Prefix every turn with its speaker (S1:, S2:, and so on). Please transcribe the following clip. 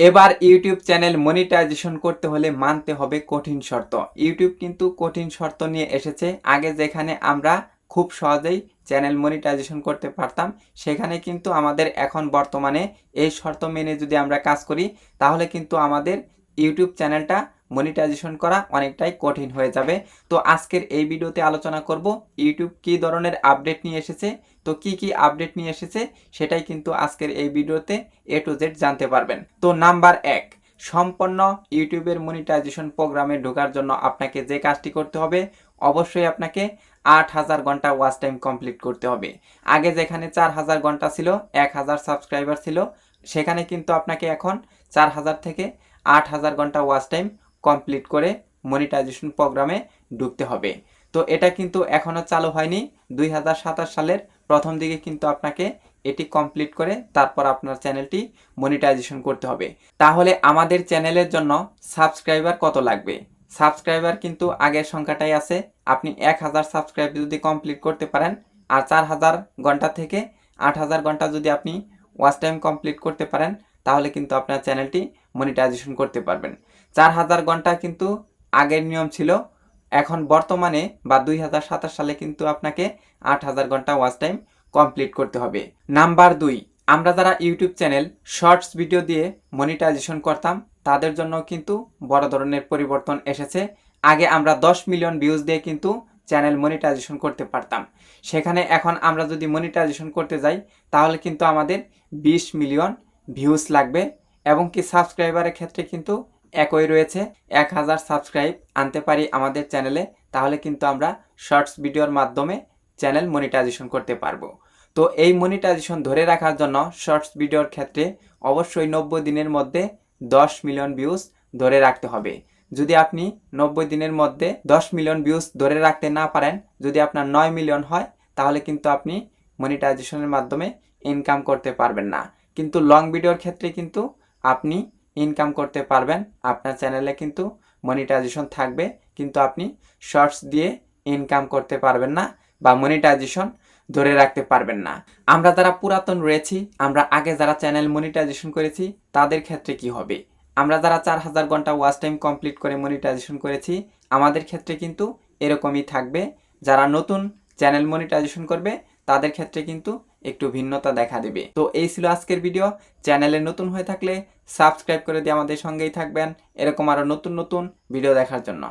S1: এবার YouTube channel monetization করতে হলে মানতে হবে কঠিন শর্ত। ইউটিউব কিন্তু কঠিন শর্ত নিয়ে এসেছে। আগে যেখানে আমরা খুব সহজেই চ্যানেল মনিটাইজেশন করতে পারতাম, সেখানে কিন্তু আমাদের এখন বর্তমানে এই শর্ত মেনে যদি আমরা কাজ করি, তাহলে কিন্তু আমাদের ইউটিউব চ্যানেলটা মনিটাইজেশন করা অনেকটাই কঠিন হয়ে যাবে। তো আজকের এই ভিডিওতে আলোচনা করব ইউটিউব কী ধরনের আপডেট নিয়ে এসেছে, তো কি আপডেট নিয়ে এসেছে সেটাই কিন্তু আজকের এই ভিডিওতে এ টু জেড জানতে পারবেন। তো নাম্বার 1, সম্পন্ন ইউটিউবের মনিটাইজেশন প্রোগ্রামে ঢোকার জন্য আপনাকে যে কাজটি করতে হবে, অবশ্যই আপনাকে 8000 ঘন্টা ওয়াচ টাইম কমপ্লিট করতে হবে। আগে যেখানে 4000 ঘন্টা ছিল, 1000 সাবস্ক্রাইবার ছিল, সেখানে কিন্তু আপনাকে এখন 4000 থেকে 8000 ঘন্টা ওয়াচ টাইম কমপ্লিট করে মনিটাইজেশন প্রোগ্রামে ঢুকতে হবে। তো এটা কিন্তু এখনও চালু হয়নি। 2027 সালের প্রথম দিকে কিন্তু আপনাকে এটি কমপ্লিট করে তারপর আপনার চ্যানেলটি মনিটাইজেশন করতে হবে। তাহলে আমাদের চ্যানেলের জন্য সাবস্ক্রাইবার কত লাগবে? সাবস্ক্রাইবার কিন্তু আগের সংখ্যাটাই আছে। আপনি 1000 সাবস্ক্রাইব যদি কমপ্লিট করতে পারেন, আর 4000 ঘন্টা থেকে 8000 ঘন্টা যদি আপনি ওয়াচ টাইম কমপ্লিট করতে পারেন, তাহলে কিন্তু আপনার চ্যানেলটি মনিটাইজেশন করতে পারবেন। 4000 ঘন্টা কিন্তু আগের নিয়ম ছিল। এখন বর্তমানে বা 2027 সালে কিন্তু আপনাকে 8000 ঘন্টা ওয়াচ টাইম কমপ্লিট করতে হবে। নাম্বার 2, আমরা যারা ইউটিউব চ্যানেল শর্টস ভিডিও দিয়ে মনিটাইজেশন করতাম, তাদের জন্য কিন্তু বড় ধরনের পরিবর্তন এসেছে। আগে আমরা 10 মিলিয়ন ভিউজ দিয়ে কিন্তু চ্যানেল মনিটাইজেশন করতে পারতাম। সেখানে এখন আমরা যদি মনিটাইজেশন করতে যাই, তাহলে কিন্তু আমাদের 20 মিলিয়ন ভিউজ লাগবে, এবং কি সাবস্ক্রাইবারের ক্ষেত্রে কিন্তু একই রয়েছে। 1000 সাবস্ক্রাইব আনতে পারি আমাদের চ্যানেলে, তাহলে কিন্তু আমরা শর্টস ভিডিওর মাধ্যমে চ্যানেল মনিটাইজেশন করতে পারবো। তো এই মনিটাইজেশন ধরে রাখার জন্য শর্টস ভিডিওর ক্ষেত্রে অবশ্যই 90 দিনের মধ্যে 10 মিলিয়ন ভিউজ ধরে রাখতে হবে। যদি আপনি 90 দিনের মধ্যে 10 মিলিয়ন ভিউজ ধরে রাখতে না পারেন, যদি আপনার 9 মিলিয়ন হয়, তাহলে কিন্তু আপনি মনিটাইজেশনের মাধ্যমে ইনকাম করতে পারবেন না। কিন্তু লং ভিডিওর ক্ষেত্রে কিন্তু আপনি ইনকাম করতে পারবেন। আপনার চ্যানেলে কিন্তু মনিটাইজেশন থাকবে, কিন্তু আপনি শর্টস দিয়ে ইনকাম করতে পারবেন না বা মনিটাইজেশন ধরে রাখতে পারবেন না। আমরা যারা পুরাতন রয়েছি, আমরা আগে যারা চ্যানেল মনিটাইজেশন করেছি, তাদের ক্ষেত্রে কি হবে? আমরা যারা 4000 ঘন্টা ওয়াচ টাইম কমপ্লিট করে মনিটাইজেশন করেছি, আমাদের ক্ষেত্রে কিন্তু এরকমই থাকবে। যারা নতুন চ্যানেল মনিটাইজেশন করবে, তাদের ক্ষেত্রে কিন্তু একটু ভিন্নতা দেখা দেবে। তো এই ছিল আজকের ভিডিও। চ্যানেলে নতুন হয়ে থাকলে সাবস্ক্রাইব করে দিয়ে আমাদের সঙ্গেই থাকবেন, এরকম আরও নতুন নতুন ভিডিও দেখার জন্য।